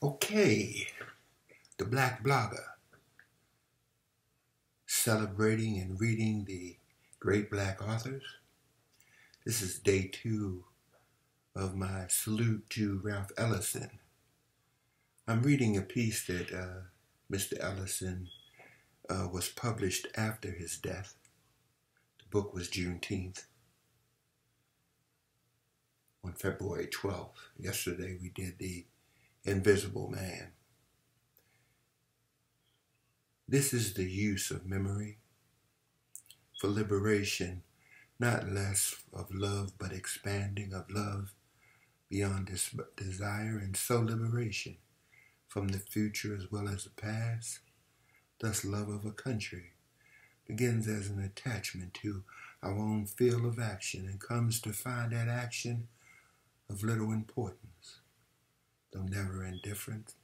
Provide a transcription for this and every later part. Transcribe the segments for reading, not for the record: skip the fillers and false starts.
Okay, the Black Blogger, celebrating and reading the great Black authors. This is day 2 of my salute to Ralph Ellison. I'm reading a piece that Mr. Ellison was published after his death. The book was Juneteenth on February 12th. Yesterday we did The Invisible Man. This is the use of memory for liberation, not less of love, but expanding of love beyond this desire, and so liberation from the future as well as the past. Thus, love of a country begins as an attachment to our own field of action and comes to find that action of little importance, though never indifferent.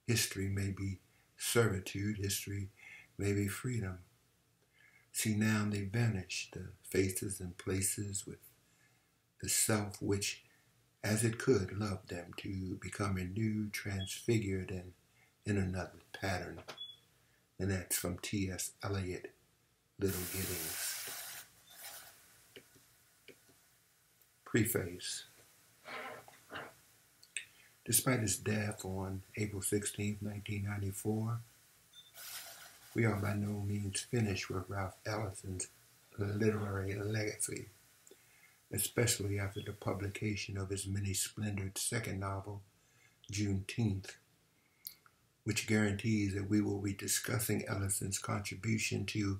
History may be servitude, history may be freedom. See, now they vanish, the faces and places with the self which, as it could, love them to become renewed, transfigured, and in another pattern. And that's from T.S. Eliot, Little Giddings. Preface. Despite his death on April 16, 1994, we are by no means finished with Ralph Ellison's literary legacy, especially after the publication of his many-splendored second novel, Juneteenth, which guarantees that we will be discussing Ellison's contribution to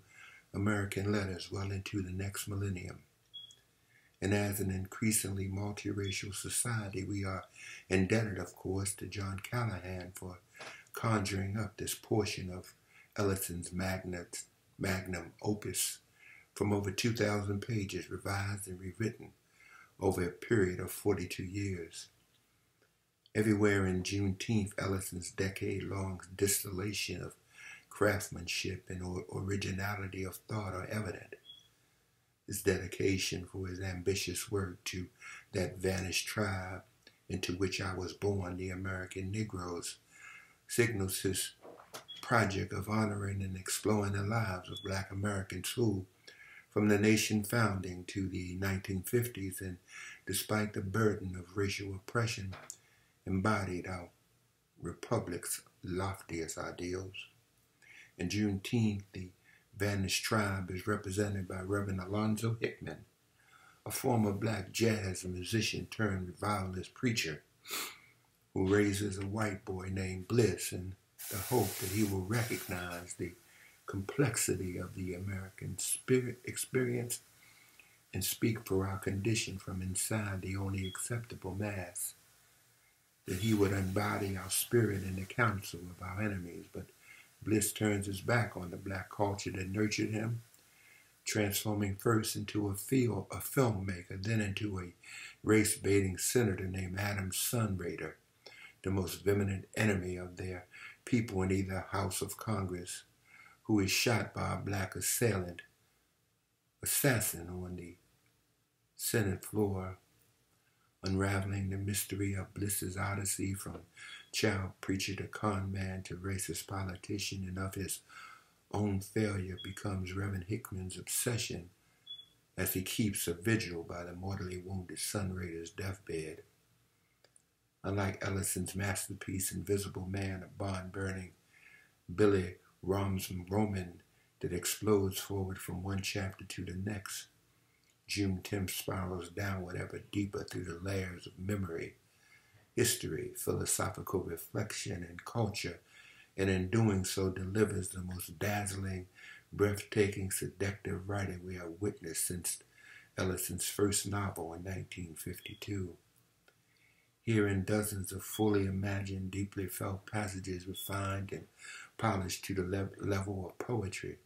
American letters well into the next millennium. And as an increasingly multiracial society, we are indebted, of course, to John Callahan for conjuring up this portion of Ellison's magnum opus from over 2,000 pages, revised and rewritten over a period of 42 years. Everywhere in Juneteenth, Ellison's decade-long distillation of craftsmanship and originality of thought are evident. His dedication for his ambitious work to that vanished tribe into which I was born, the American Negroes, signals his project of honoring and exploring the lives of Black Americans who, from the nation founding to the 1950s, and despite the burden of racial oppression, embodied our republic's loftiest ideals. In Juneteenth, the vanished tribe is represented by Reverend Alonzo Hickman, a former Black jazz musician turned revivalist preacher who raises a white boy named Bliss in the hope that he will recognize the complexity of the American spirit experience and speak for our condition from inside the only acceptable mass, that he would embody our spirit in the council of our enemies. But Bliss turns his back on the Black culture that nurtured him, transforming first into a filmmaker, then into a race-baiting senator named Adam Sunraider, the most vehement enemy of their people in either House of Congress, who is shot by a Black assassin on the Senate floor, unraveling the mystery of Bliss's odyssey from child preacher to con man to racist politician, and of his own failure becomes Reverend Hickman's obsession as he keeps a vigil by the mortally wounded Sunraider's deathbed. Unlike Ellison's masterpiece, Invisible Man, a barn-burning Billy Roman that explodes forward from one chapter to the next, Juneteenth spirals downward ever deeper through the layers of memory, history, philosophical reflection, and culture, and in doing so delivers the most dazzling, breathtaking, seductive writing we have witnessed since Ellison's first novel in 1952. Herein, dozens of fully imagined, deeply felt passages refined and polished to the level of poetry.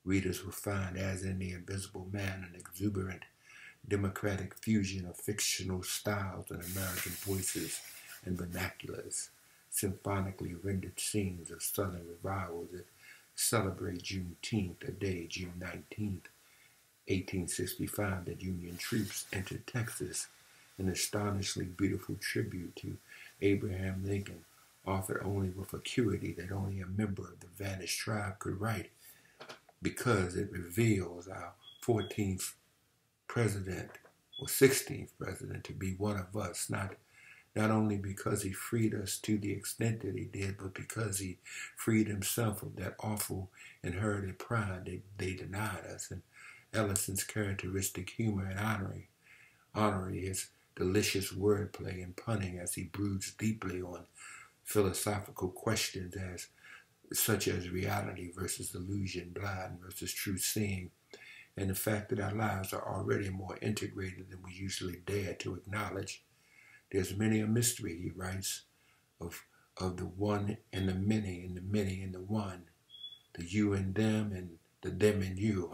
Readers will find, as in The Invisible Man, an exuberant, democratic fusion of fictional styles and American voices and vernaculars, symphonically rendered scenes of Southern revivals that celebrate Juneteenth, a day, June 19th, 1865, that Union troops entered Texas an astonishingly beautiful tribute to Abraham Lincoln, offered only with acuity that only a member of the vanished tribe could write, because it reveals our 14th president or 16th president to be one of us, not only because he freed us to the extent that he did, but because he freed himself of that awful inherited pride they denied us. And Ellison's characteristic humor and honoring his delicious wordplay and punning as he broods deeply on philosophical questions such as reality versus illusion, blind versus true seeing, and the fact that our lives are already more integrated than we usually dare to acknowledge. There's many a mystery, he writes, of the one and the many and the one, the you and them and the them and you.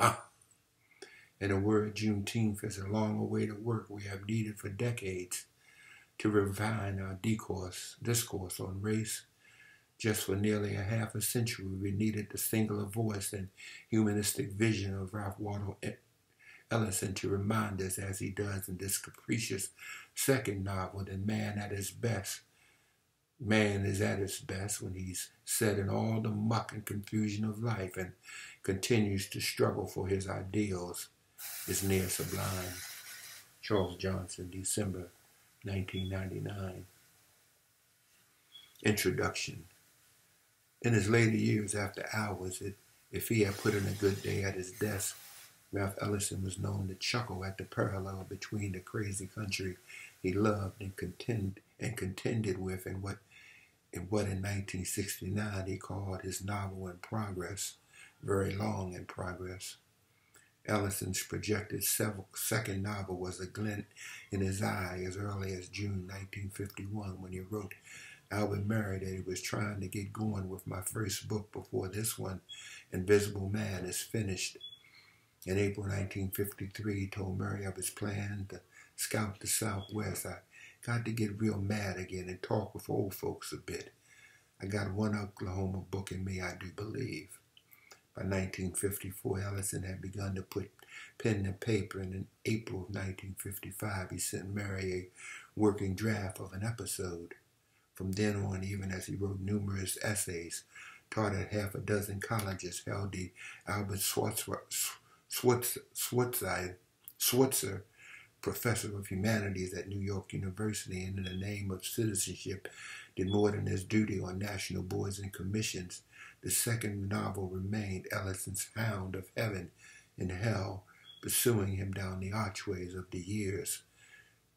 In a word, Juneteenth is a long-awaited work we have needed for decades to refine our discourse on race. Just for nearly a half a century, we needed the singular voice and humanistic vision of Ralph Waldo Ellison to remind us, as he does in this capricious second novel, that man is at his best when he's set in all the muck and confusion of life and continues to struggle for his ideals, is near sublime. Charles Johnson, December 1999. Introduction. In his later years, after hours, if he had put in a good day at his desk, Ralph Ellison was known to chuckle at the parallel between the crazy country he loved and contended with and what in 1969 he called his novel in progress, very long in progress. Ellison's projected second novel was a glint in his eye as early as June 1951 when he wrote Albert Murray that he was trying to get going with my first book before this one, Invisible Man, is finished. In April 1953, he told Murray of his plan to scout the Southwest. I got to get real mad again and talk with old folks a bit. I got one Oklahoma book in me, I do believe. By 1954, Ellison had begun to put pen to paper, and in April of 1955, he sent Murray a working draft of an episode. From then on, even as he wrote numerous essays, taught at half a dozen colleges, held the Albert Schweitzer Professor of Humanities at New York University, and in the name of citizenship did more than his duty on national boards and commissions. The second novel remained Ellison's hound of heaven and hell, pursuing him down the archways of the years,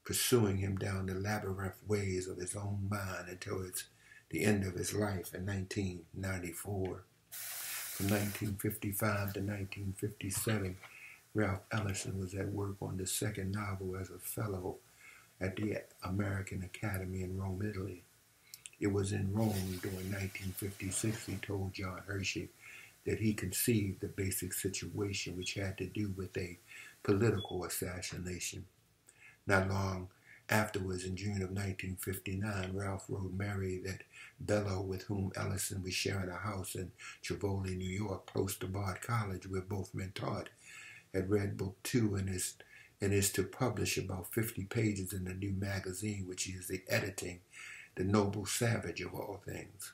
pursuing him down the labyrinth ways of his own mind until it's the end of his life in 1994. From 1955 to 1957, Ralph Ellison was at work on the second novel as a fellow at the American Academy in Rome, Italy. It was in Rome during 1956 he told John Hershey that he conceived the basic situation which had to do with a political assassination. Not long afterwards, in June of 1959, Ralph wrote Mary that Bello, with whom Ellison was sharing a house in Tivoli, New York, close to Bard College, where both men taught, had read book 2 and is to publish about 50 pages in the new magazine, which he is editing, The Noble Savage of all things,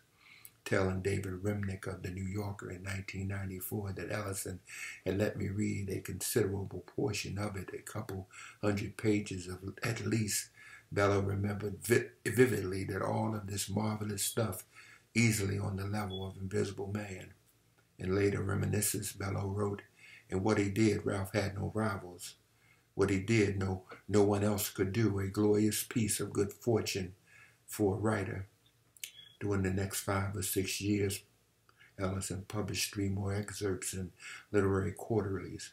telling David Remnick of The New Yorker in 1994 that Ellison had let me read a considerable portion of it, a couple hundred pages of at least. Bello remembered vividly that all of this marvelous stuff easily on the level of Invisible Man. In later reminiscences, Bello wrote, "In what he did, Ralph had no rivals. What he did, no one else could do, a glorious piece of good fortune for a writer." During the next 5 or 6 years, Ellison published 3 more excerpts in literary quarterlies.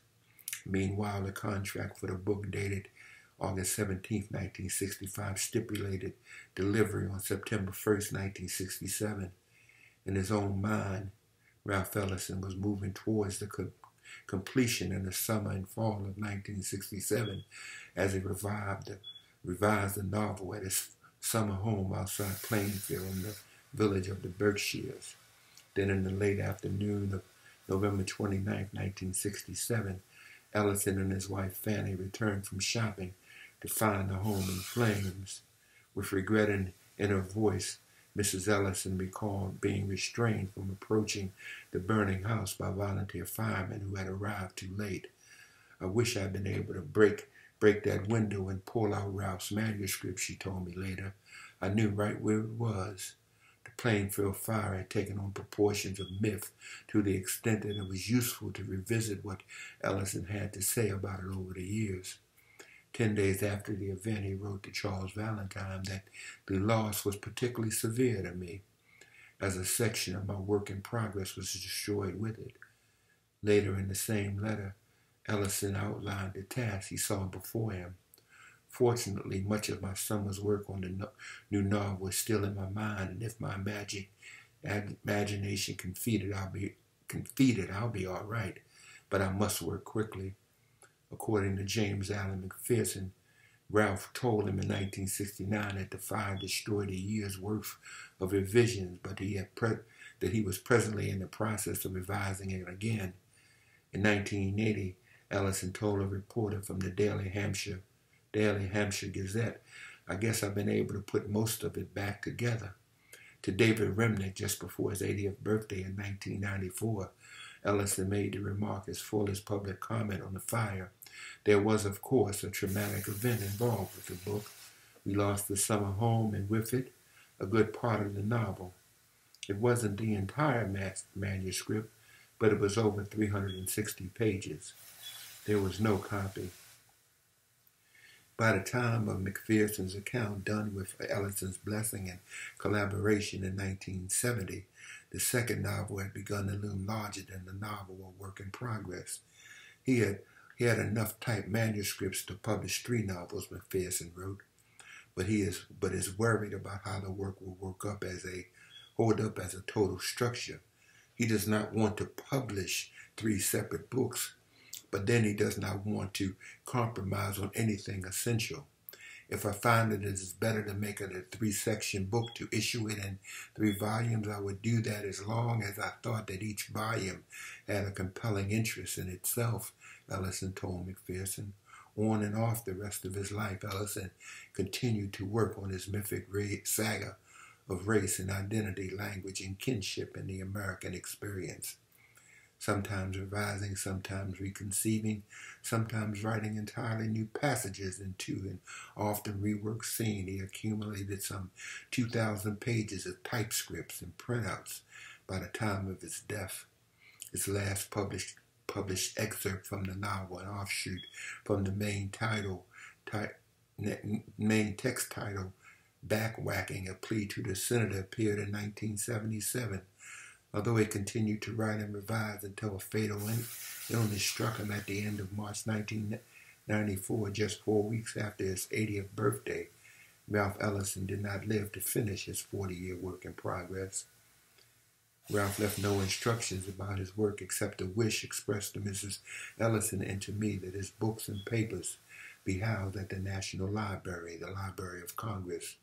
Meanwhile, the contract for the book dated August 17, 1965, stipulated delivery on September 1st, 1967. In his own mind, Ralph Ellison was moving towards the completion in the summer and fall of 1967 as he revised the novel at his summer home outside Plainfield in the village of the Berkshires. Then in the late afternoon of November 29, 1967, Ellison and his wife Fanny returned from shopping, to find the home in flames. With regret in her voice, Mrs. Ellison recalled being restrained from approaching the burning house by volunteer firemen who had arrived too late. I wish I'd been able to break that window and pull out Ralph's manuscript, she told me later. I knew right where it was. The Plainfield fire had taken on proportions of myth to the extent that it was useful to revisit what Ellison had to say about it over the years. 10 days after the event, he wrote to Charles Valentine that the loss was particularly severe to me, as a section of my work in progress was destroyed with it. Later in the same letter, Ellison outlined the task he saw before him. Fortunately, much of my summer's work on the new novel was still in my mind, and if my imagination conceded, I'll be all right. But I must work quickly. According to James Allen McPherson, Ralph told him in 1969 that the fire destroyed a year's worth of revisions, but that he was presently in the process of revising it again. In 1980, Ellison told a reporter from the Daily Hampshire Gazette, I guess I've been able to put most of it back together. To David Remnick, just before his 80th birthday in 1994, Ellison made the remark as full as public comment on the fire. There was, of course, a traumatic event involved with the book. We lost the summer home, and with it, a good part of the novel. It wasn't the entire manuscript, but it was over 360 pages. There was no copy. By the time of McPherson's account, done with Ellison's blessing and collaboration in 1970, the second novel had begun to loom larger than the novel A Work in Progress. He had enough typed manuscripts to publish 3 novels, McPherson wrote, but is worried about how the work will hold up as a total structure. He does not want to publish 3 separate books, but then he does not want to compromise on anything essential. If I find that it is better to make it a 3-section book, to issue it in 3 volumes, I would do that as long as I thought that each volume had a compelling interest in itself, Ellison told McPherson. On and off the rest of his life, Ellison continued to work on his mythic saga of race and identity, language and kinship in the American experience. Sometimes revising, sometimes reconceiving, sometimes writing entirely new passages into an often reworked scene. He accumulated some 2,000 pages of typescripts and printouts by the time of his death. His last published excerpt from the novel, an offshoot from the main text title, Backwhacking, a Plea to the Senator, appeared in 1977. Although he continued to write and revise until a fatal illness struck him at the end of March 1994, just 4 weeks after his 80th birthday, Ralph Ellison did not live to finish his 40-year work in progress. Ralph left no instructions about his work except a wish expressed to Mrs. Ellison and to me that his books and papers be housed at the National Library, the Library of Congress.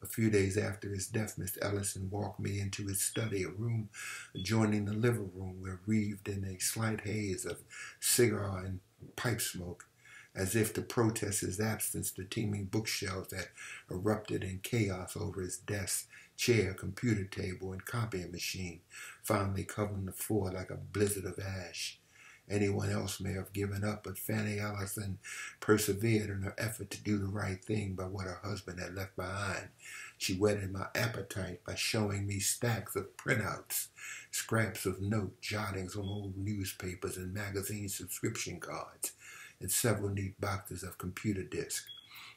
A few days after his death, Mr. Ellison walked me into his study, a room adjoining the living room, where wreathed in a slight haze of cigar and pipe smoke. As if to protest his absence, the teeming bookshelves that erupted in chaos over his desk, chair, computer table, and copying machine, finally covering the floor like a blizzard of ash. Anyone else may have given up, but Fanny Ellison persevered in her effort to do the right thing by what her husband had left behind. She whetted my appetite by showing me stacks of printouts, scraps of note jottings on old newspapers and magazine subscription cards, and several neat boxes of computer disks.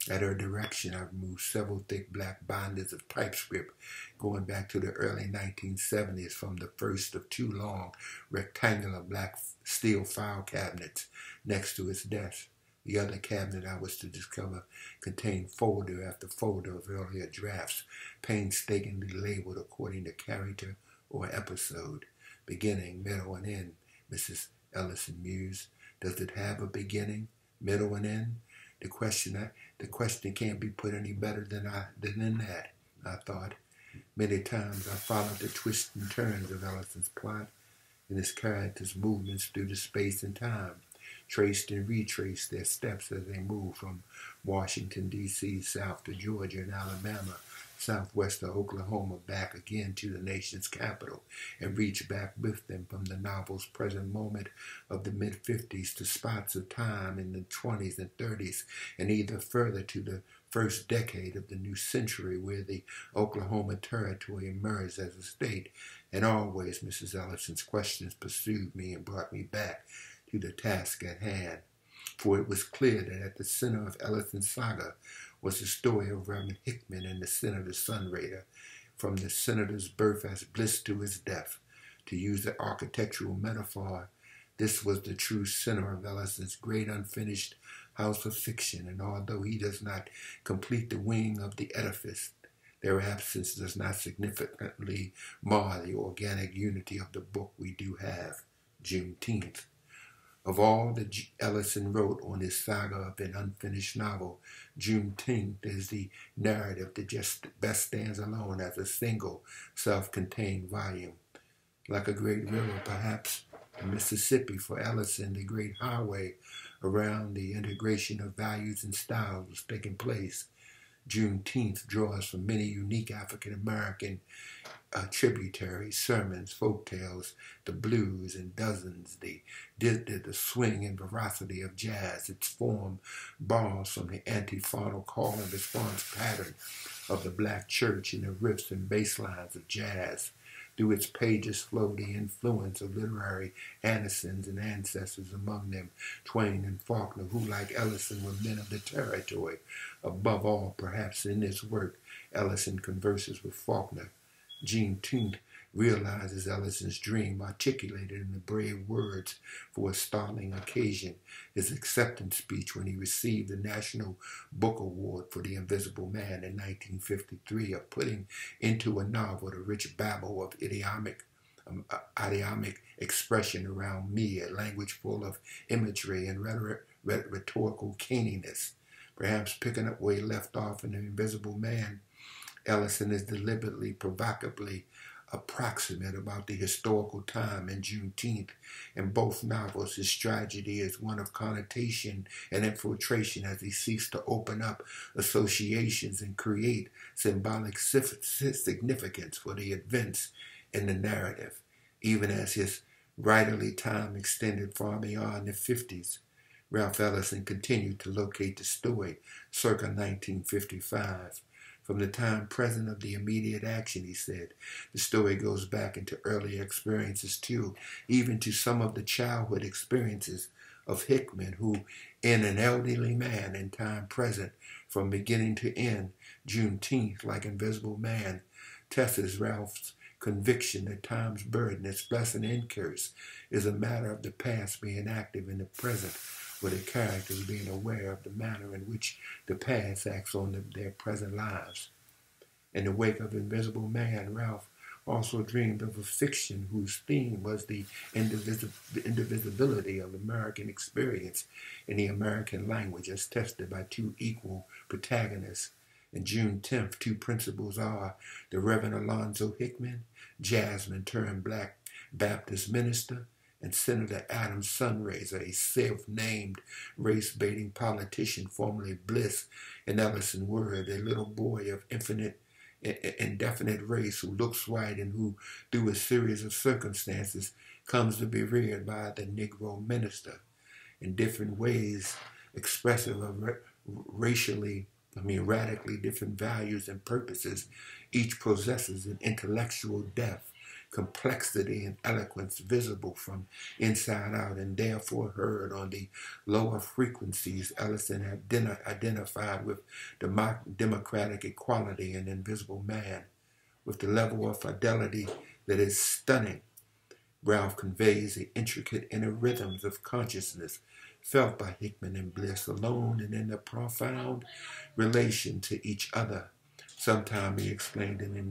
At her direction, I removed several thick black binders of typescript going back to the early 1970s from the first of 2 long, rectangular black steel file cabinets next to his desk. The other cabinet I was to discover contained folder after folder of earlier drafts, painstakingly labeled according to character or episode. Beginning, middle, and end, Mrs. Ellison mused. Does it have a beginning, middle, and end? The question can't be put any better than that, I thought. Many times I followed the twists and turns of Ellison's plot and his character's movements through the space and time. traced and retraced their steps as they moved from Washington, D.C., south to Georgia and Alabama, southwest to Oklahoma, back again to the nation's capital, and reached back with them from the novel's present moment of the mid-50s to spots of time in the 20s and 30s, and either further to the first decade of the new century where the Oklahoma Territory emerged as a state. And always Mrs. Ellison's questions pursued me and brought me back to the task at hand. For it was clear that at the center of Ellison's saga was the story of Reverend Hickman and the Senator's Sun Raider, from the senator's birth as bliss to his death. To use the architectural metaphor, this was the true center of Ellison's great unfinished house of fiction, and although he does not complete the wing of the edifice, their absence does not significantly mar the organic unity of the book we do have, Juneteenth. Of all that Ellison wrote on his saga of an unfinished novel, Juneteenth is the narrative that just best stands alone as a single, self-contained volume. Like a great river, perhaps the Mississippi for Ellison, the great highway around the integration of values and styles was taking place. Juneteenth draws from many unique African-American tributaries, sermons, folk tales, the blues and dozens, the swing and veracity of jazz. Its form borrows from the antiphonal call and response pattern of the black church and the riffs and bass lines of jazz. Through its pages flow the influence of literary antecedents and ancestors, among them Twain and Faulkner, who, like Ellison, were men of the territory. Above all, perhaps in this work, Ellison converses with Faulkner. Juneteenth realizes Ellison's dream, articulated in the brave words for a startling occasion, his acceptance speech when he received the National Book Award for The Invisible Man in 1953, of putting into a novel the rich babble of idiomatic expression around me, a language full of imagery and rhetorical caniness. Perhaps picking up where he left off in The Invisible Man, Ellison is deliberately, provocatively approximate about the historical time in Juneteenth. In both novels, his tragedy is one of connotation and infiltration as he seeks to open up associations and create symbolic significance for the events in the narrative, even as his writerly time extended far beyond the 50s. Ralph Ellison continued to locate the story circa 1955. From the time present of the immediate action, he said, the story goes back into earlier experiences too, even to some of the childhood experiences of Hickman, who, in an elderly man in time present, from beginning to end, Juneteenth, like Invisible Man, tests Ralph's conviction that time's burden, its blessing and curse, is a matter of the past being active in the present, with the characters being aware of the manner in which the past acts on their present lives. In the wake of Invisible Man, Ralph also dreamed of a fiction whose theme was the indivisibility of American experience in the American language, as tested by two equal protagonists. In June 10th, two principals are the Reverend Alonzo Hickman, Jasmine turned Black Baptist minister, and Senator Adam Sunraiser, a self-named race-baiting politician, formerly Bliss, in Ellison word, a little boy of indefinite race who looks white and who, through a series of circumstances, comes to be reared by the Negro minister. In different ways, expressive of radically different values and purposes, each possesses an intellectual depth, complexity, and eloquence visible from inside out, and therefore heard on the lower frequencies Ellison had identified with democratic equality and Invisible Man. With the level of fidelity that is stunning, Ralph conveys the intricate inner rhythms of consciousness felt by Hickman and Bliss alone and in a profound relation to each other. Sometime, he explained in an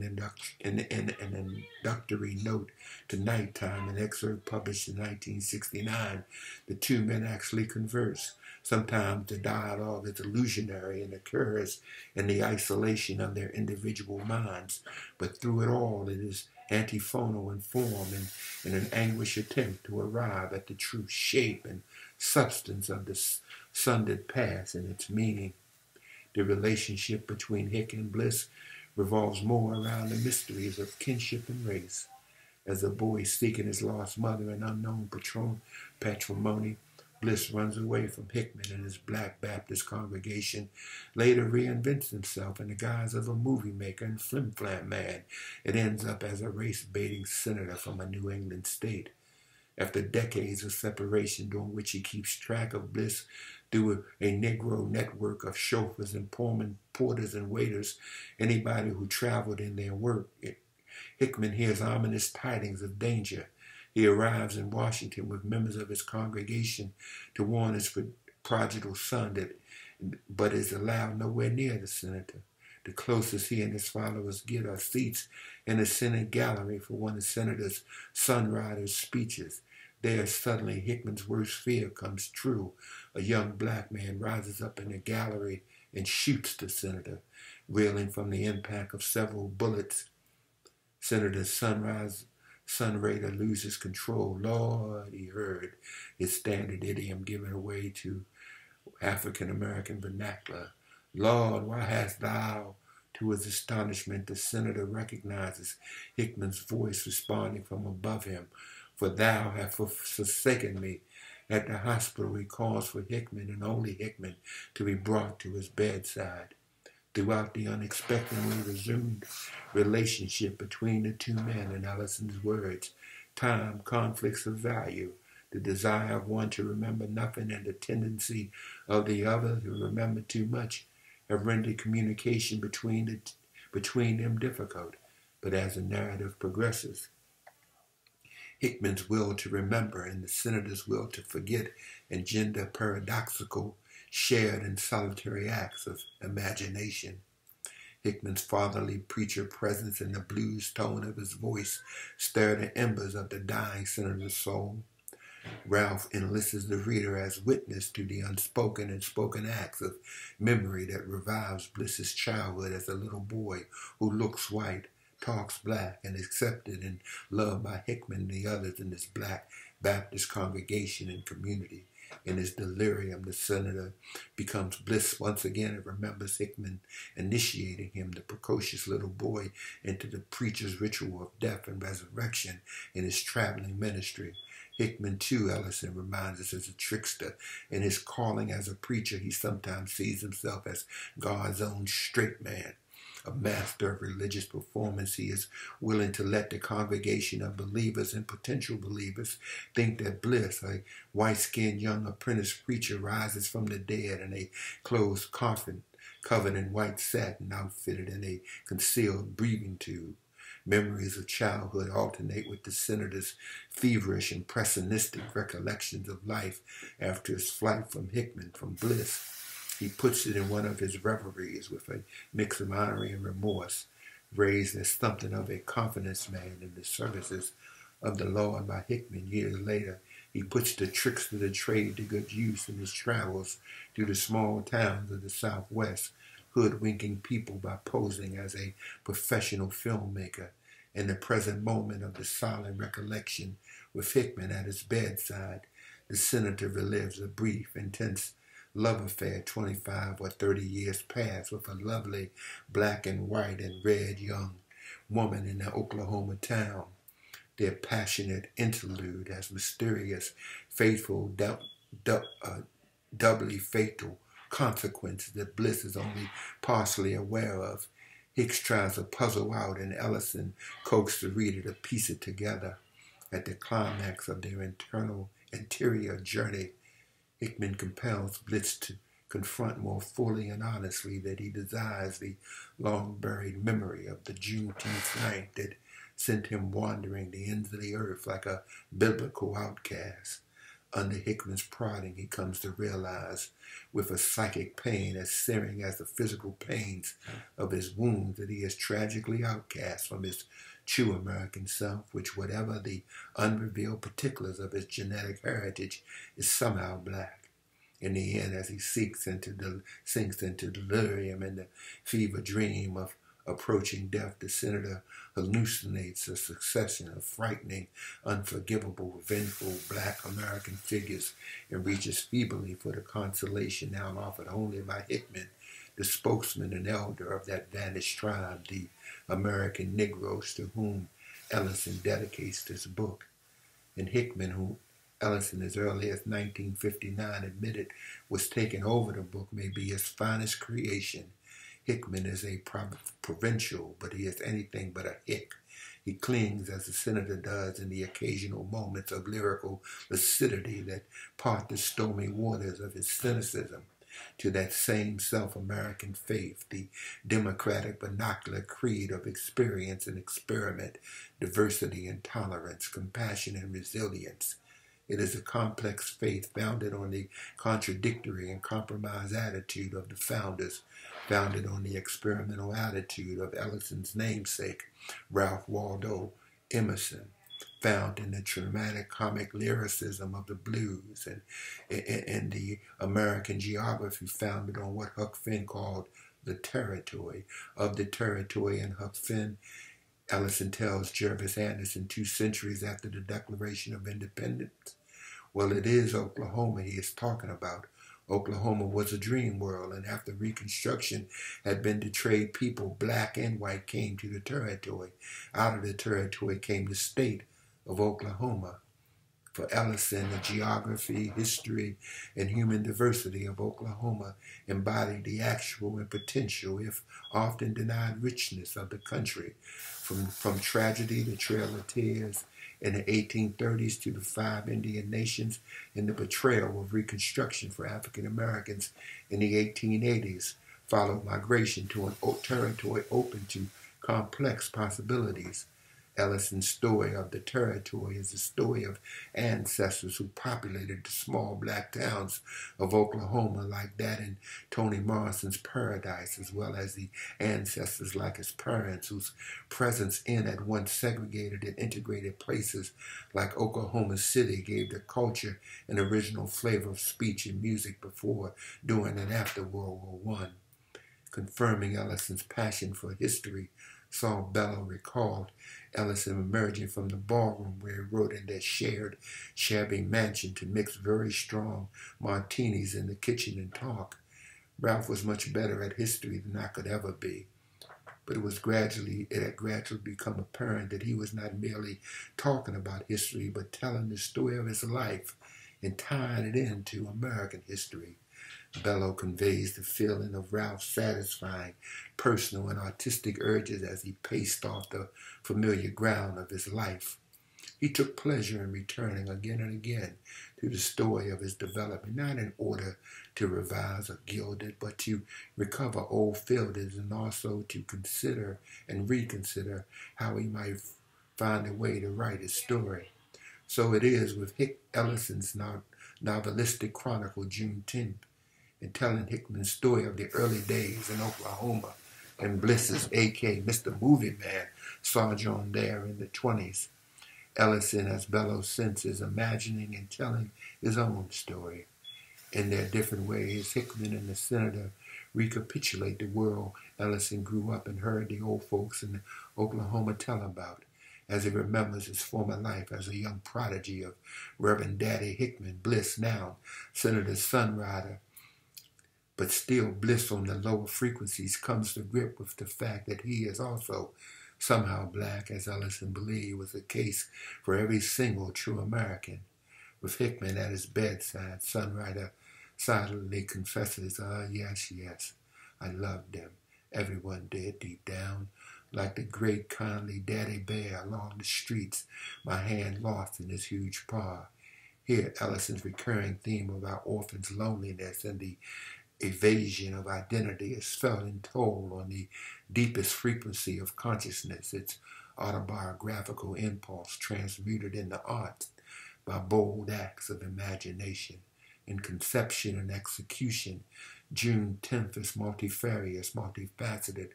introductory note to Nighttime, an excerpt published in 1969, the two men actually converse. Sometimes the dialogue is illusionary and occurs in the isolation of their individual minds, but through it all it is antiphonal in form and in an anguished attempt to arrive at the true shape and substance of the sundered past and its meaning. The relationship between Hick and Bliss revolves more around the mysteries of kinship and race. As a boy seeking his lost mother in unknown patrimony, Bliss runs away from Hickman and his Black Baptist congregation, later reinvents himself in the guise of a movie maker and flim-flam man. It ends up as a race-baiting senator from a New England state. After decades of separation during which he keeps track of Bliss through a Negro network of chauffeurs and porters and waiters, anybody who traveled in their work, Hickman hears ominous tidings of danger. He arrives in Washington with members of his congregation to warn his prodigal son but is allowed nowhere near the senator. The closest he and his followers get are seats in the Senate gallery for one of the senator's Sun Riders speeches. There, suddenly, Hickman's worst fear comes true. A young black man rises up in the gallery and shoots the senator, reeling from the impact of several bullets. Senator's Sun Raider loses control. Lord, he heard his standard idiom given away to African-American vernacular. Lord, why hast thou? To his astonishment, the senator recognizes Hickman's voice responding from above him. For thou hast forsaken me. At the hospital, he calls for Hickman and only Hickman to be brought to his bedside. Throughout the unexpectedly resumed relationship between the two men, in Ellison's words, time, conflicts of value, the desire of one to remember nothing and the tendency of the other to remember too much have rendered communication between them difficult. But as the narrative progresses, Hickman's will to remember and the senator's will to forget engender paradoxical, shared and solitary acts of imagination. Hickman's fatherly preacher presence and the blues tone of his voice stir the embers of the dying senator's soul. Ralph enlists the reader as witness to the unspoken and spoken acts of memory that revives Bliss's childhood as a little boy who looks white, talks black, and accepted and loved by Hickman and the others in this Black Baptist congregation and community. In his delirium, the senator becomes Bliss once again and remembers Hickman initiating him, the precocious little boy, into the preacher's ritual of death and resurrection in his traveling ministry. Hickman, too, Ellison reminds us, is a trickster. In his calling as a preacher, he sometimes sees himself as God's own straight man. A master of religious performance, he is willing to let the congregation of believers and potential believers think that Bliss, a white-skinned young apprentice preacher, rises from the dead in a closed coffin, covered in white satin, outfitted in a concealed breathing tube. Memories of childhood alternate with the senator's feverish and pessimistic recollections of life after his flight from Hickman, from Bliss. He puts it in one of his reveries with a mix of irony and remorse, raised as something of a confidence man in the services of the Lord by Hickman. Years later, he puts the trickster to trade to good use in his travels through the small towns of the Southwest, hoodwinking people by posing as a professional filmmaker. In the present moment of the solemn recollection, with Hickman at his bedside, the senator relives a brief, intense love affair 25 or 30 years past with a lovely black and white and red young woman in an Oklahoma town. Their passionate interlude has mysterious, faithful, doubly fatal consequences that Bliss is only partially aware of. Hicks tries to puzzle out and Ellison coaxes the reader to piece it together. At the climax of their interior journey, Hickman compels Bliss to confront more fully and honestly that he desires the long-buried memory of the Juneteenth night that sent him wandering the ends of the earth like a biblical outcast. Under Hickman's prodding, he comes to realize, with a psychic pain as searing as the physical pains of his wounds, that he is tragically outcast from his true American self, which, whatever the unrevealed particulars of his genetic heritage, is somehow black. In the end, as he sinks into delirium and the fever dream of Approaching death, the senator hallucinates a succession of frightening, unforgivable, vengeful black American figures and reaches feebly for the consolation now offered only by Hickman, the spokesman and elder of that vanished tribe, the American Negroes, to whom Ellison dedicates this book. And Hickman, who Ellison as early as 1959 admitted was taking over the book, may be his finest creation. Hickman is a provincial, but he is anything but a hick. He clings, as the senator does, in the occasional moments of lyrical lucidity that part the stormy waters of his cynicism, to that same self-American faith, the democratic binocular creed of experience and experiment, diversity and tolerance, compassion and resilience. It is a complex faith founded on the contradictory and compromised attitude of the founders, founded on the experimental attitude of Ellison's namesake, Ralph Waldo Emerson, found in the dramatic comic lyricism of the blues, and the American geography founded on what Huck Finn called the territory. Of the territory in Huck Finn, Ellison tells Jervis Anderson 2 centuries after the Declaration of Independence, well, it is Oklahoma he is talking about. Oklahoma was a dream world, and after Reconstruction had been betrayed, people, black and white, came to the territory. Out of the territory came the state of Oklahoma. For Ellison, the geography, history, and human diversity of Oklahoma embodied the actual and potential, if often denied, richness of the country. From tragedy, the Trail of Tears in the 1830s, to the 5 Indian nations and the betrayal of Reconstruction for African Americans in the 1880s, followed migration to an territory open to complex possibilities. Ellison's story of the territory is the story of ancestors who populated the small black towns of Oklahoma, like that in Toni Morrison's Paradise, as well as the ancestors like his parents, whose presence in at once segregated and integrated places like Oklahoma City gave the culture an original flavor of speech and music before, during, and after World War I. Confirming Ellison's passion for history, Saul Bellow recalled Ellison emerging from the ballroom where he wrote in their shared, shabby mansion to mix very strong martinis in the kitchen and talk. Ralph was much better at history than I could ever be. But it had gradually become apparent that he was not merely talking about history, but telling the story of his life and tying it into American history. Bellow conveys the feeling of Ralph's satisfying personal and artistic urges as he paced off the familiar ground of his life. He took pleasure in returning again and again to the story of his development, not in order to revise or gild it, but to recover old failures and also to consider and reconsider how he might find a way to write his story. So it is with Ellison's novelistic chronicle, June 10th, in telling Hickman's story of the early days in Oklahoma and Bliss's A.K. Mr. Movie Man sojourn there in the 20s. Ellison, as Bellow sense, is imagining and telling his own story. In their different ways, Hickman and the senator recapitulate the world Ellison grew up and heard the old folks in Oklahoma tell about, as he remembers his former life as a young prodigy of Reverend Daddy Hickman, Bliss now, Senator's son rider. But still, Bliss on the lower frequencies comes to grip with the fact that he is also somehow black, as Ellison believed was the case for every single true American. With Hickman at his bedside, Sunrider silently confesses, yes, I loved them. Everyone did deep down. Like the great kindly Daddy Bear along the streets, my hand lost in his huge paw. Here, Ellison's recurring theme about orphans' loneliness and the evasion of identity is felt in toll on the deepest frequency of consciousness, its autobiographical impulse transmuted into art by bold acts of imagination. In conception and execution, June 10th is multifarious, multifaceted,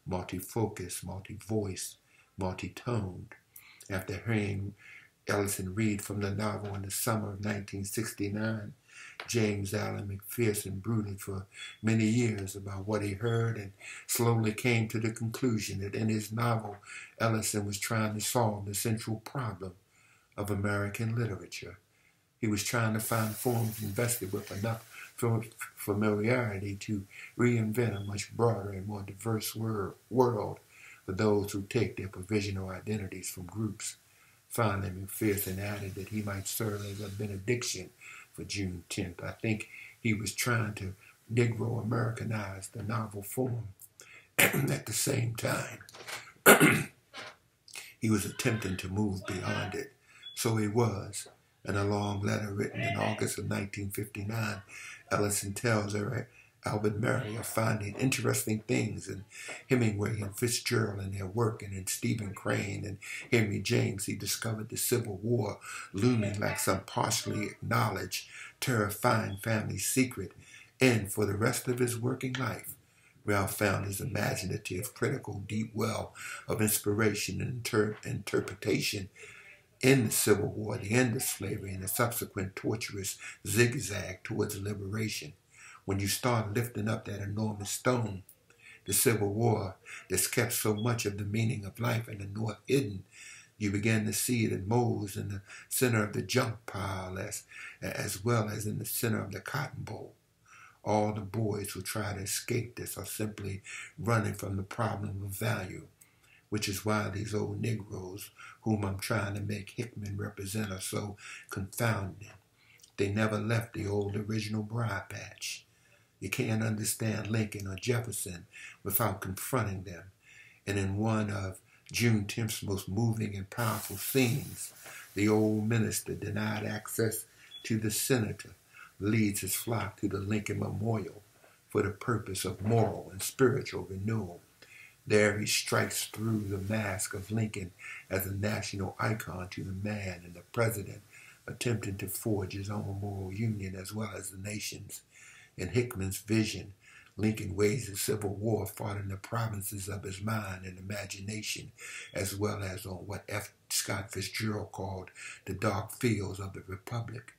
multifocused, multi-voiced, multi-toned. After hearing Ellison read from the novel in the summer of 1969, James Allen McPherson brooded for many years about what he heard and slowly came to the conclusion that in his novel, Ellison was trying to solve the central problem of American literature. He was trying to find forms invested with enough familiarity to reinvent a much broader and more diverse world for those who take their provisional identities from groups. Finally, McPherson added that he might serve as a benediction for June 10th. I think he was trying to Negro Americanize the novel form. At the same time, he was attempting to move beyond it. So he was. In a long letter written in August of 1959, Ellison tells Albert Murray of finding interesting things in Hemingway and Fitzgerald and their work, and in Stephen Crane and Henry James he discovered the Civil War looming like some partially acknowledged, terrifying family secret, and for the rest of his working life, Ralph found his imaginative, critical, deep well of inspiration and interpretation in the Civil War, the end of slavery, and the subsequent torturous zigzag towards liberation. When you start lifting up that enormous stone, the Civil War, that's kept so much of the meaning of life in the North hidden, you begin to see it in moles in the center of the junk pile as well as in the center of the cotton bowl. All the boys who try to escape this are simply running from the problem of value, which is why these old Negroes, whom I'm trying to make Hickman represent, are so confounding. They never left the old original briar patch. You can't understand Lincoln or Jefferson without confronting them. And in one of June 10th's most moving and powerful scenes, the old minister, denied access to the senator, leads his flock to the Lincoln Memorial for the purpose of moral and spiritual renewal. There he strikes through the mask of Lincoln as a national icon to the man and the president, attempting to forge his own moral union as well as the nation's. In Hickman's vision, Lincoln waged the Civil War fought in the provinces of his mind and imagination, as well as on what F. Scott Fitzgerald called the dark fields of the Republic.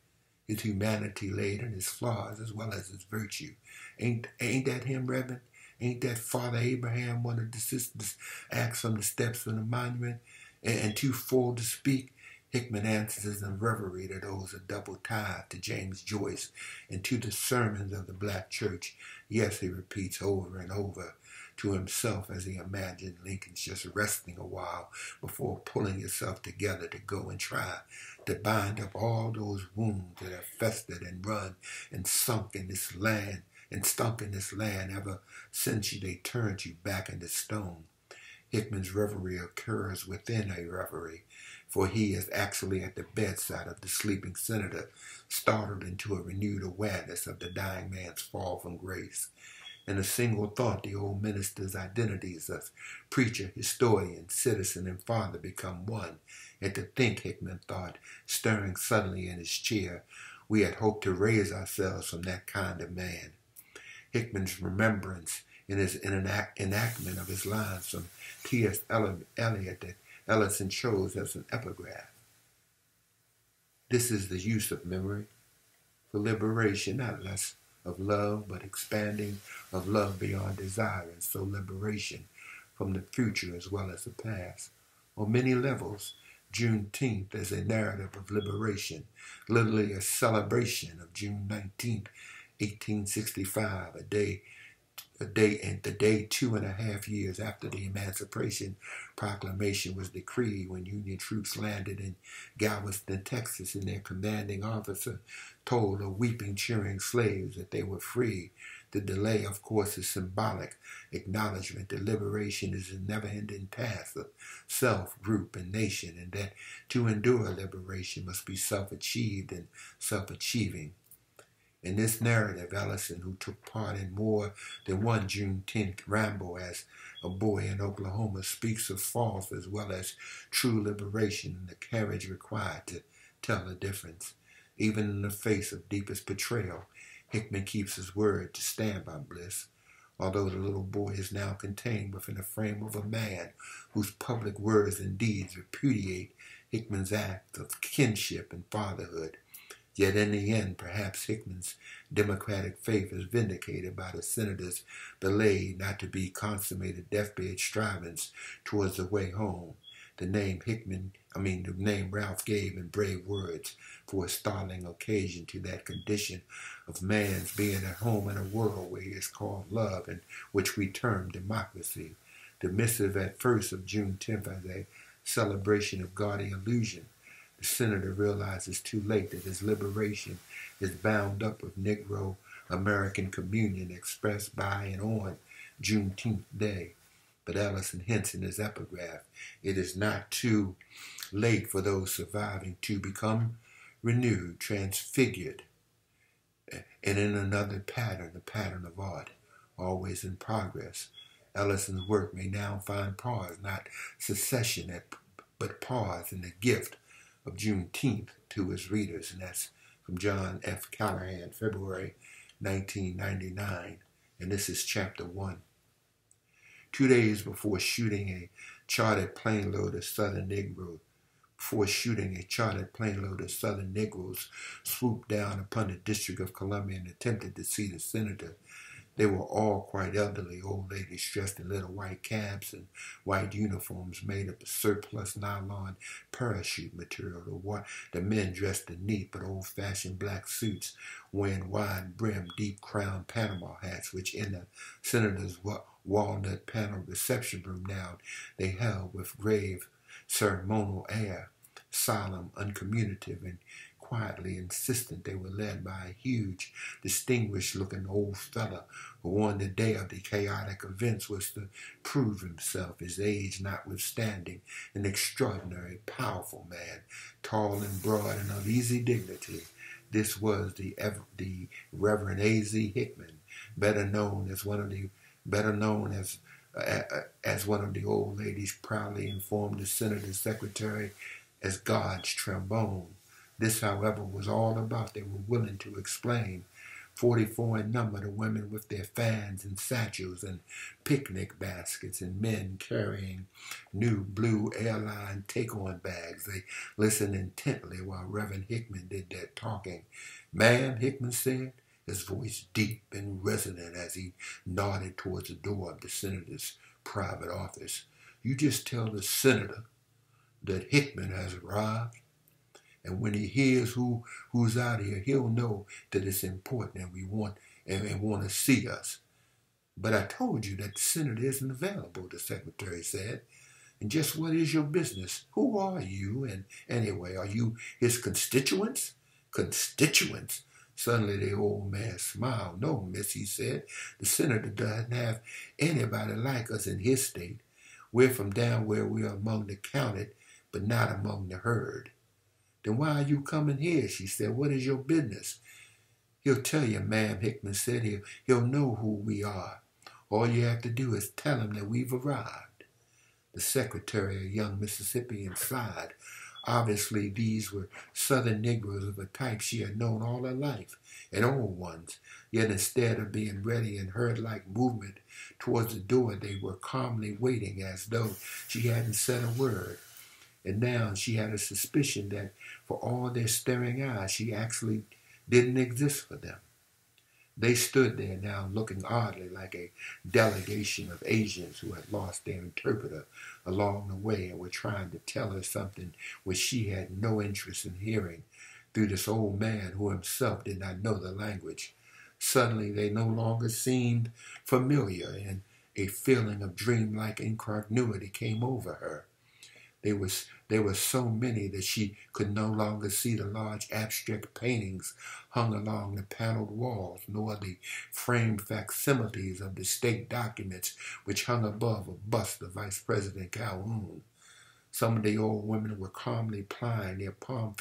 His humanity laid in his flaws as well as his virtue. Ain't that him, Reverend? Ain't that Father Abraham, one of the sisters, asked from the steps of the monument? And too full to speak, Hickman answers in reverie that owes a double tithe to James Joyce and to the sermons of the black church. Yes, he repeats over and over to himself as he imagined Lincoln's just resting a while before pulling himself together to go and try to bind up all those wounds that have festered and run and sunk in this land and stunk in this land ever since they turned you back into stone. Hickman's reverie occurs within a reverie, for he is actually at the bedside of the sleeping senator, startled into a renewed awareness of the dying man's fall from grace. In a single thought, the old minister's identities as preacher, historian, citizen, and father become one. And to think, Hickman thought, stirring suddenly in his chair, we had hoped to raise ourselves from that kind of man. Hickman's remembrance in his enactment of his lines from T.S. Eliot that Ellison chose as an epigraph. This is the use of memory for liberation, not less of love, but expanding of love beyond desire, and so liberation from the future as well as the past. On many levels, Juneteenth is a narrative of liberation, literally a celebration of June 19th, 1865, a day 2.5 years after the Emancipation Proclamation was decreed, when Union troops landed in Galveston, Texas, and their commanding officer told the weeping, cheering slaves that they were free. The delay, of course, is symbolic acknowledgement that liberation is a never-ending task of self, group, and nation, and that to endure liberation must be self-achieved and self-achieving. In this narrative, Ellison, who took part in more than one June 10th ramble as a boy in Oklahoma, speaks of false as well as true liberation and the courage required to tell the difference. Even in the face of deepest betrayal, Hickman keeps his word to stand by bliss. Although the little boy is now contained within the frame of a man whose public words and deeds repudiate Hickman's act of kinship and fatherhood, Yet in the end, perhaps Hickman's democratic faith is vindicated by the senator's belay not to be consummated deathbed strivings towards the way home. The name the name Ralph gave in brave words for a startling occasion to that condition of man's being at home in a world where he is called love and which we term democracy. The missive at first of June 10th as a celebration of gaudy illusion. The senator realizes too late that his liberation is bound up with Negro American communion expressed by and on Juneteenth Day. But Ellison hints in his epigraph, it is not too late for those surviving to become renewed, transfigured, and in another pattern, the pattern of art, always in progress. Ellison's work may now find pause, not secession, but pause in the gift of Juneteenth to his readers. And that's from John F. Callahan, February 1999. And this is chapter 1. 2 days before shooting a chartered plane load of Southern Negroes swooped down upon the District of Columbia and attempted to see the senator. They were all quite elderly, old ladies dressed in little white caps and white uniforms made of surplus nylon parachute material. The men dressed in neat but old-fashioned black suits, wearing wide-brimmed, deep-crowned Panama hats, which in the senator's walnut paneled reception room now they held with grave, ceremonial air, solemn, uncommunicative, and quietly insistent. They were led by a huge, distinguished-looking old fellow who on the day of the chaotic events was to prove himself, his age notwithstanding, an extraordinary, powerful man, tall and broad and of easy dignity. This was the Reverend A.Z. Hickman, better known as one of the old ladies proudly informed the senator's secretary as God's trombone. This, however, was all about they were willing to explain. 44 in number, the women with their fans and satchels and picnic baskets, and men carrying new blue airline take-on bags. They listened intently while Reverend Hickman did that talking. "Ma'am," Hickman said, his voice deep and resonant as he nodded towards the door of the senator's private office, "you just tell to that Hickman has arrived. And when he hears who's out here, he'll know that it's important and we want to see us." "But I told you that the senator isn't available," the secretary said. "And just what is your business? Who are you? And anyway, are you his constituents?" "Constituents?" Suddenly the old man smiled. "No, miss," he said. "The senator doesn't have anybody like us in his state. We're from down where we are among the counted, but not among the herd." "Then why are you coming here?" she said. "What is your business?" "He'll tell you, ma'am," Hickman said. He'll know who we are. All you have to do is tell him that we've arrived." The secretary, a young Mississippian, sighed. Obviously, these were Southern Negroes of a type she had known all her life, and old ones. Yet instead of being ready in herd-like movement towards the door, they were calmly waiting as though she hadn't said a word. And now she had a suspicion that for all their staring eyes, she actually didn't exist for them. They stood there now looking oddly like a delegation of Asians who had lost their interpreter along the way and were trying to tell her something which she had no interest in hearing through this old man who himself did not know the language. Suddenly they no longer seemed familiar, and a feeling of dreamlike incongruity came over her. There were so many that she could no longer see the large abstract paintings hung along the paneled walls, nor the framed facsimiles of the state documents which hung above a bust of Vice President Calhoun. Some of the old women were calmly plying their palm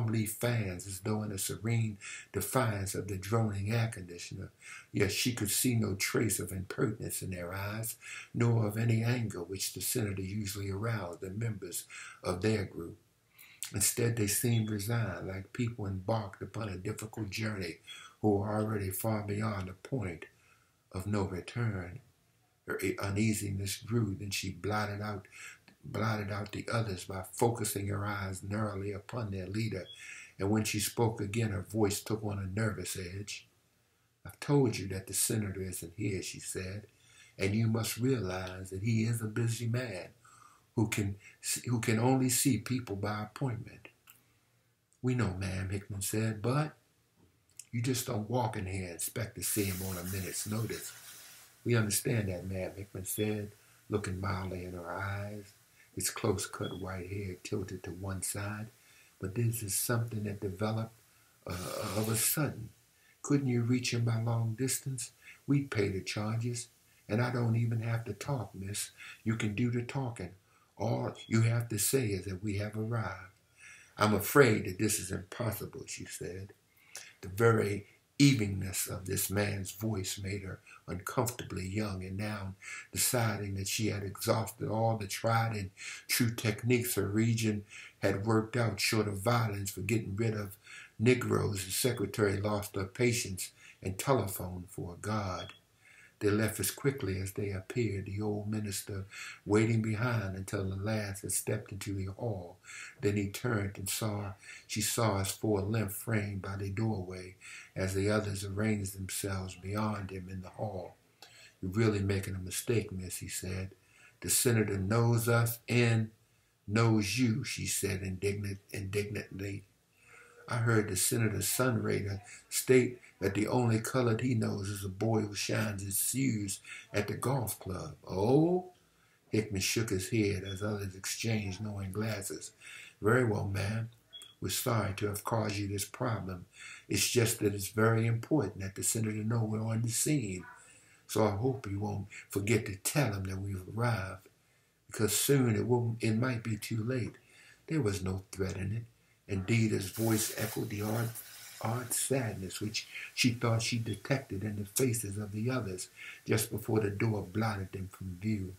leaf fans as though in a serene defiance of the droning air conditioner. Yet she could see no trace of impertinence in their eyes, nor of any anger which the senator usually aroused in members of their group. Instead, they seemed resigned, like people embarked upon a difficult journey who were already far beyond the point of no return. Her uneasiness grew, then she blotted out the others by focusing her eyes narrowly upon their leader and when she spoke again, her voice took on a nervous edge. "I've told you that the senator isn't here," she said, "and you must realize that he is a busy man who can only see people by appointment." "We know, ma'am," Hickman said, "but you just don't walk in here and expect to see him on a minute's notice." "We understand that, ma'am," Hickman said, looking mildly in her eyes, his close-cut white hair tilted to one side. "But this is something that developed of a sudden. Couldn't you reach him by long distance? We'd pay the charges, and I don't even have to talk, miss. You can do the talking. All you have to say is that we have arrived." "I'm afraid that this is impossible," she said. The very evenness of this man's voice made her uncomfortably young, and now, deciding that she had exhausted all the tried and true techniques her region had worked out short of violence for getting rid of Negroes, the secretary lost her patience and telephoned for a guard. They left as quickly as they appeared, the old minister waiting behind until the last had stepped into the hall. Then he turned and she saw his full-length frame by the doorway as the others arranged themselves beyond him in the hall. "You're really making a mistake, miss," he said. "The senator knows us and knows you," she said indignantly. "I heard the senator's son Raider state that the only color he knows is a boy who shines his shoes at the golf club." "Oh?" Hickman shook his head as others exchanged knowing glances. "Very well, ma'am. We're sorry to have caused you this problem. It's just that it's very important that the senator know we're on the scene. So I hope you won't forget to tell him that we've arrived, because soon it might be too late." There was no threat in it. Indeed, his voice echoed the odd sadness which she thought she detected in the faces of the others just before the door blotted them from view.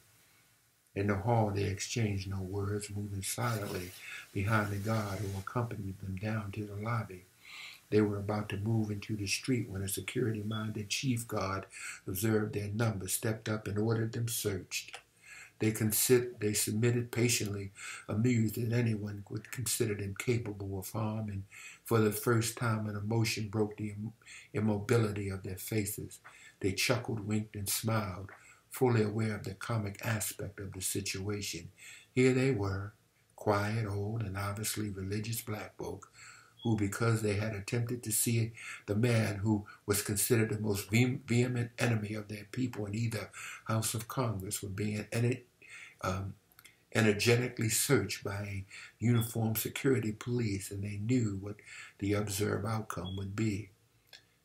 In the hall they exchanged no words, moving silently behind the guard who accompanied them down to the lobby. They were about to move into the street when a security-minded chief guard observed their number, stepped up, and ordered them searched. They submitted patiently, amused that anyone would consider them capable of harm, and for the first time an emotion broke the immobility of their faces. They chuckled, winked, and smiled, fully aware of the comic aspect of the situation. Here they were, quiet, old, and obviously religious black folk, who, because they had attempted to see the man who was considered the most vehement enemy of their people in either House of Congress, were being energetically searched by a uniformed security police, and they knew what the observed outcome would be.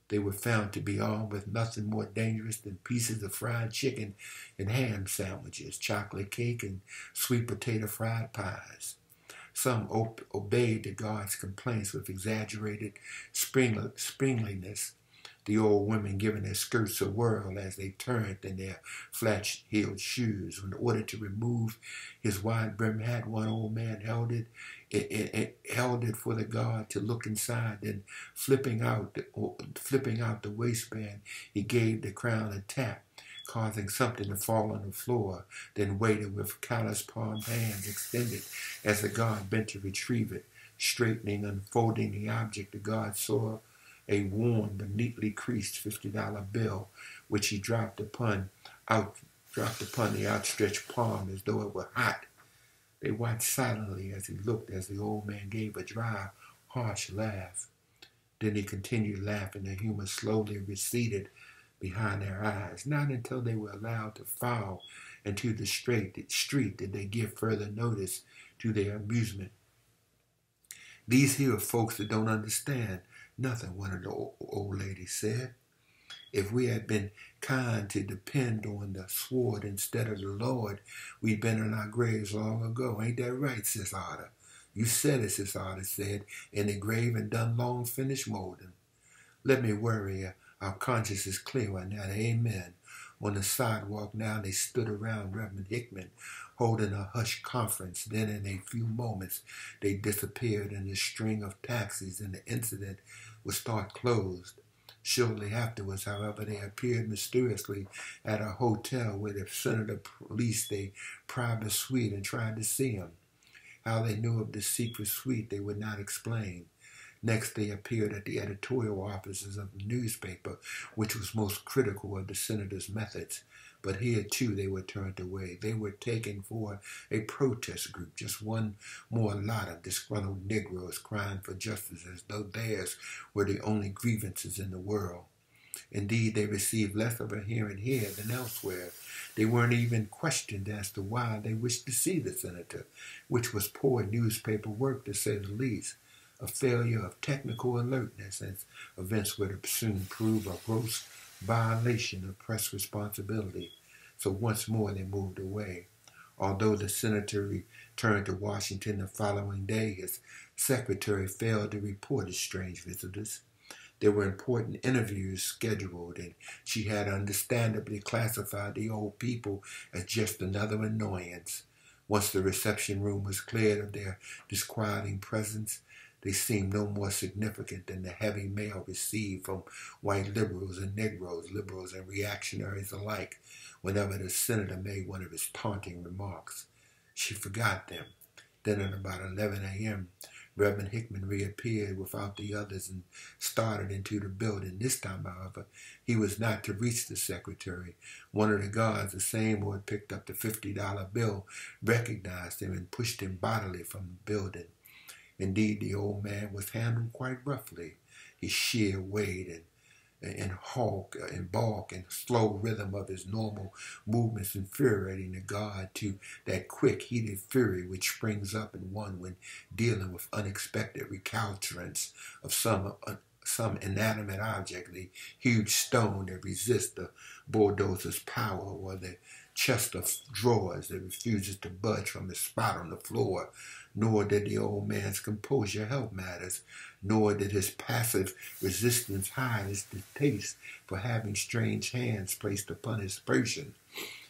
They were found to be armed with nothing more dangerous than pieces of fried chicken and ham sandwiches, chocolate cake, and sweet potato fried pies. Some obeyed the guard's complaints with exaggerated springiness, the old women giving their skirts a whirl as they turned in their flat-heeled shoes. In order to remove his wide-brimmed hat, one old man held it for the guard to look inside. Then, flipping out the waistband, he gave the crown a tap, causing something to fall on the floor, then waited with callous palmed hands extended as the guard bent to retrieve it. Straightening, unfolding the object, the guard saw a worn but neatly creased $50 bill, which he dropped upon the outstretched palm as though it were hot. They watched silently as he looked, as the old man gave a dry, harsh laugh. Then he continued laughing. The humor slowly receded behind their eyes. Not until they were allowed to file into the street did they give further notice to their amusement. "These here are folks that don't understand nothing," one of the old ladies said. "If we had been kind to depend on the sword instead of the Lord, we'd been in our graves long ago. Ain't that right, Sis Otter?" "You said it," Sis Otter said, "in the grave and done long finished molding." "Let me worry you. Our conscience is clear right now. Amen." On the sidewalk now they stood around Reverend Hickman, holding a hushed conference. Then in a few moments they disappeared in the string of taxis, and the incident was thought closed. Shortly afterwards, however, they appeared mysteriously at a hotel where the senator leased a private suite and tried to see him. How they knew of the secret suite they would not explain. Next, they appeared at the editorial offices of the newspaper, which was most critical of the senator's methods. But here, too, they were turned away. They were taken for a protest group, just one more lot of disgruntled Negroes crying for justice as though theirs were the only grievances in the world. Indeed, they received less of a hearing here than elsewhere. They weren't even questioned as to why they wished to see the senator, which was poor newspaper work to say the least, a failure of technical alertness, as events would soon prove, a gross violation of press responsibility. So once more they moved away. Although the senator returned to Washington the following day, his secretary failed to report his strange visitors. There were important interviews scheduled, and she had understandably classified the old people as just another annoyance. Once the reception room was cleared of their disquieting presence, they seemed no more significant than the heavy mail received from white liberals and Negroes, liberals and reactionaries alike, whenever the senator made one of his taunting remarks. She forgot them. Then at about 11 a.m., Reverend Hickman reappeared without the others and started into the building. This time, however, he was not to reach the secretary. One of the guards, the same who had picked up the $50 bill, recognized him and pushed him bodily from the building. Indeed, the old man was handled quite roughly. His sheer weight and bulk and slow rhythm of his normal movements infuriating the guard to that quick, heated fury which springs up in one when dealing with unexpected recalcitrance of some inanimate object, the huge stone that resists the bulldozer's power, or the chest of drawers that refuses to budge from its spot on the floor. Nor did the old man's composure help matters, nor did his passive resistance hide his distaste for having strange hands placed upon his person.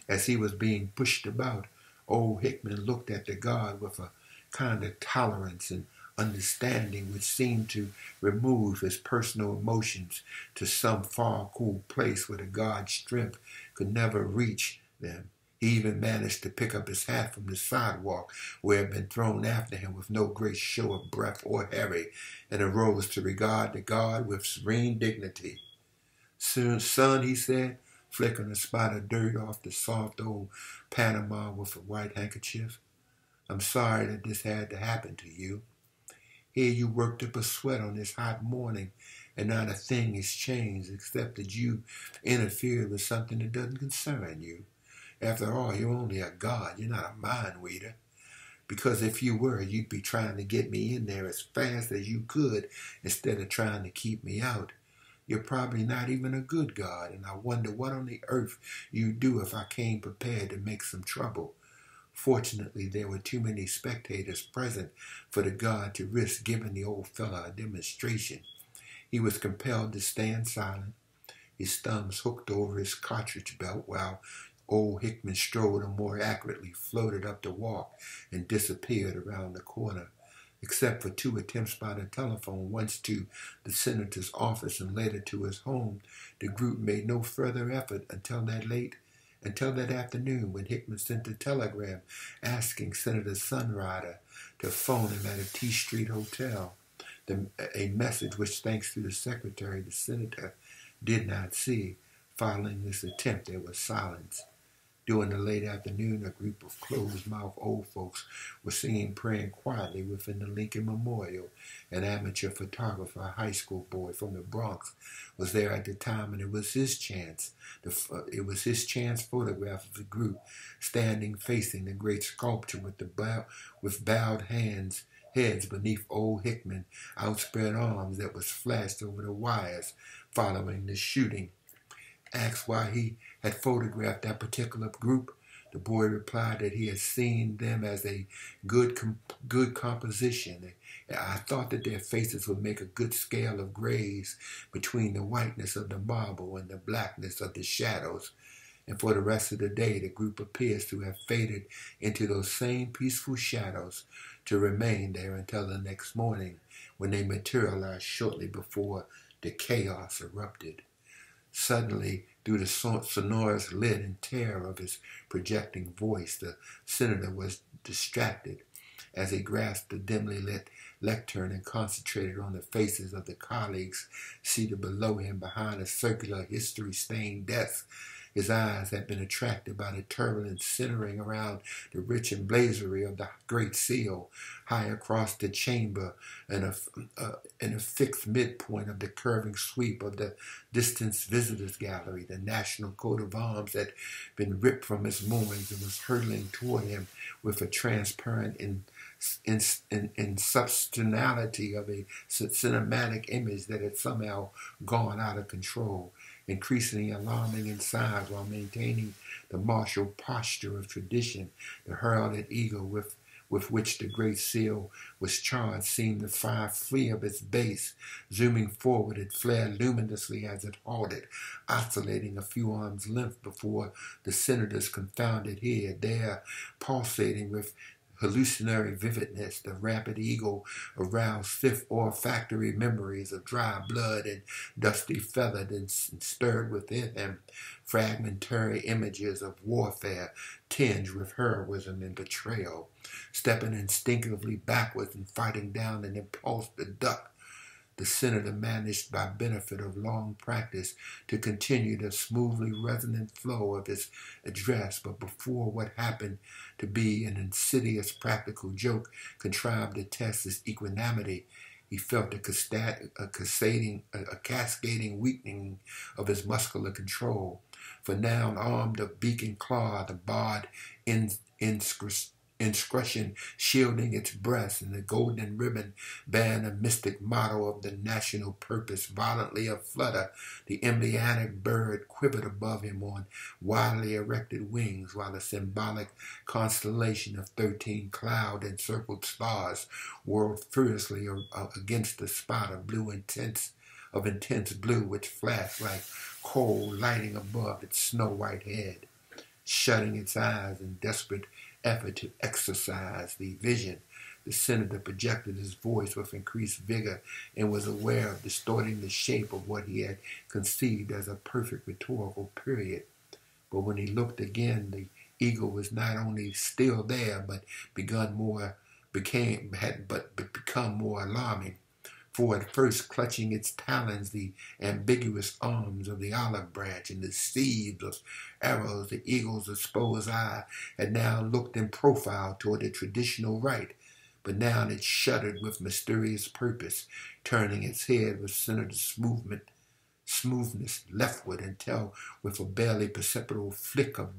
As he was being pushed about, old Hickman looked at the guard with a kind of tolerance and understanding which seemed to remove his personal emotions to some far cool place where the guard's strength could never reach them. He even managed to pick up his hat from the sidewalk where it had been thrown after him with no great show of breath or hurry, and arose to regard the guard with serene dignity. Son, he said, flicking a spot of dirt off the soft old Panama with a white handkerchief, I'm sorry that this had to happen to you. Here you worked up a sweat on this hot morning, and not a thing has changed except that you interfered with something that doesn't concern you. After all, you're only a guard. You're not a mind reader. Because if you were, you'd be trying to get me in there as fast as you could instead of trying to keep me out. You're probably not even a good guard, and I wonder what on the earth you'd do if I came prepared to make some trouble. Fortunately, there were too many spectators present for the guard to risk giving the old fellow a demonstration. He was compelled to stand silent, his thumbs hooked over his cartridge belt, while old Hickman strode or more accurately floated up the walk and disappeared around the corner. Except for 2 attempts by the telephone, once to the senator's office and later to his home, the group made no further effort until that afternoon when Hickman sent a telegram asking Senator Sunrider to phone him at a T Street hotel, a message which, thanks to the secretary, the senator did not see. Following this attempt, there was silence. During the late afternoon, a group of closed-mouthed old folks were seen praying quietly within the Lincoln Memorial. An amateur photographer, a high school boy from the Bronx, was there at the time, and it was his chance. It was his chance photograph of the group standing facing the great sculpture with bowed heads beneath old Hickman, outspread arms that was flashed over the wires following the shooting. Asked why he had photographed that particular group, the boy replied that he had seen them as a good composition. I thought that their faces would make a good scale of grays between the whiteness of the marble and the blackness of the shadows. And for the rest of the day, the group appears to have faded into those same peaceful shadows, to remain there until the next morning, when they materialized shortly before the chaos erupted. Suddenly, through the sonorous lid and terror of his projecting voice, the senator was distracted. as he grasped the dimly lit lectern and concentrated on the faces of the colleagues seated below him behind a circular, history-stained desk. His eyes had been attracted by the turbulence centering around the rich emblazonry of the Great Seal, high across the chamber, and a fixed midpoint of the curving sweep of the distant visitors' gallery. The national coat of arms had been ripped from its moorings and was hurtling toward him with a transparent insubstantiality of a cinematic image that had somehow gone out of control, increasingly alarming in size while maintaining the martial posture of tradition. The heralded eagle with which the Great Seal was charged seemed to fly free of its base. Zooming forward, it flared luminously as it halted, oscillating a few arms' length before the senator's confounded head, there pulsating with hallucinatory vividness. The rapid eagle aroused fifth olfactory memories of dry blood and dusty feather, and stirred within him fragmentary images of warfare tinged with heroism and betrayal. Stepping instinctively backwards and fighting down an impulse to duck, the senator managed, by benefit of long practice, to continue the smoothly resonant flow of his address, but before what happened to be an insidious practical joke contrived to test his equanimity, he felt a cascading weakening of his muscular control. For now, armed of beak and claw, the barred inscription shielding its breast, and the golden ribbon band a mystic motto of the national purpose violently aflutter, the emblematic bird quivered above him on widely erected wings, while the symbolic constellation of 13 cloud-encircled stars whirled furiously against the spot of intense blue which flashed like coal lighting above its snow-white head. Shutting its eyes in desperate effort to exorcise the vision, the senator projected his voice with increased vigor and was aware of distorting the shape of what he had conceived as a perfect rhetorical period. But when he looked again, the eagle was not only still there, but become more alarming. For at first, clutching its talons the ambiguous arms of the olive branch and the sheaves of arrows, the eagle's exposed eye had now looked in profile toward the traditional right, but now it shuddered with mysterious purpose, turning its head with sinister smoothness leftward until, with a barely perceptible flick of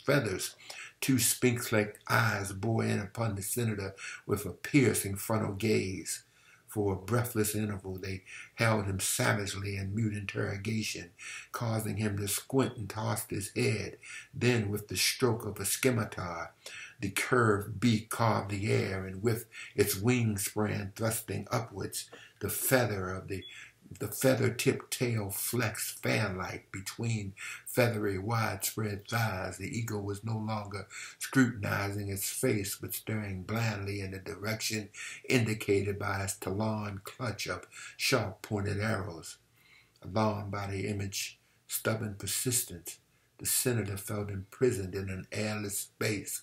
feathers, two sphinx-like eyes bore in upon the senator with a piercing frontal gaze. For a breathless interval, they held him savagely in mute interrogation, causing him to squint and toss his head. Then, with the stroke of a scimitar, the curved beak carved the air, and with its wingspan thrusting upwards, the feather-tipped tail flexed fan-like between feathery, widespread thighs. The eagle was no longer scrutinizing its face, but staring blandly in the direction indicated by its talon clutch of sharp-pointed arrows. Alarmed by the image's stubborn persistence, the senator felt imprisoned in an airless space,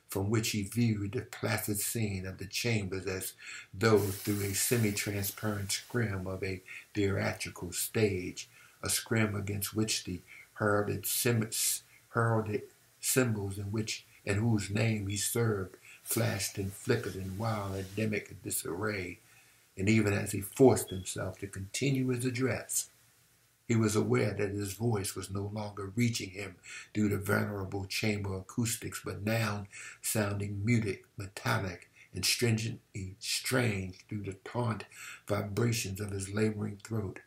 from which he viewed the placid scene of the chambers as though through a semi-transparent scrim of a theatrical stage, a scrim against which the heralded symbols in whose name he served flashed and flickered in wild endemic disarray. And even as he forced himself to continue his address, he was aware that his voice was no longer reaching him through the venerable chamber acoustics, but now sounding muted, metallic, and stringently strange through the taut vibrations of his laboring throat.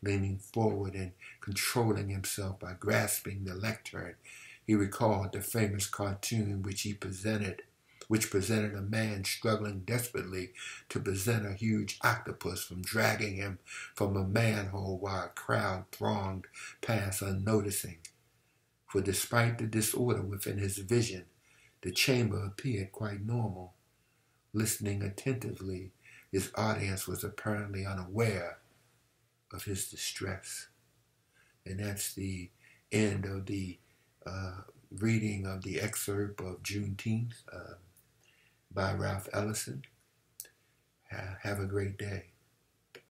Leaning forward and controlling himself by grasping the lectern, he recalled the famous cartoon which presented a man struggling desperately to prevent a huge octopus from dragging him from a manhole while a crowd thronged past unnoticing. For despite the disorder within his vision, the chamber appeared quite normal. Listening attentively, his audience was apparently unaware of his distress. And that's the end of the reading of the excerpt of Juneteenth. by Ralph Ellison. Have a great day.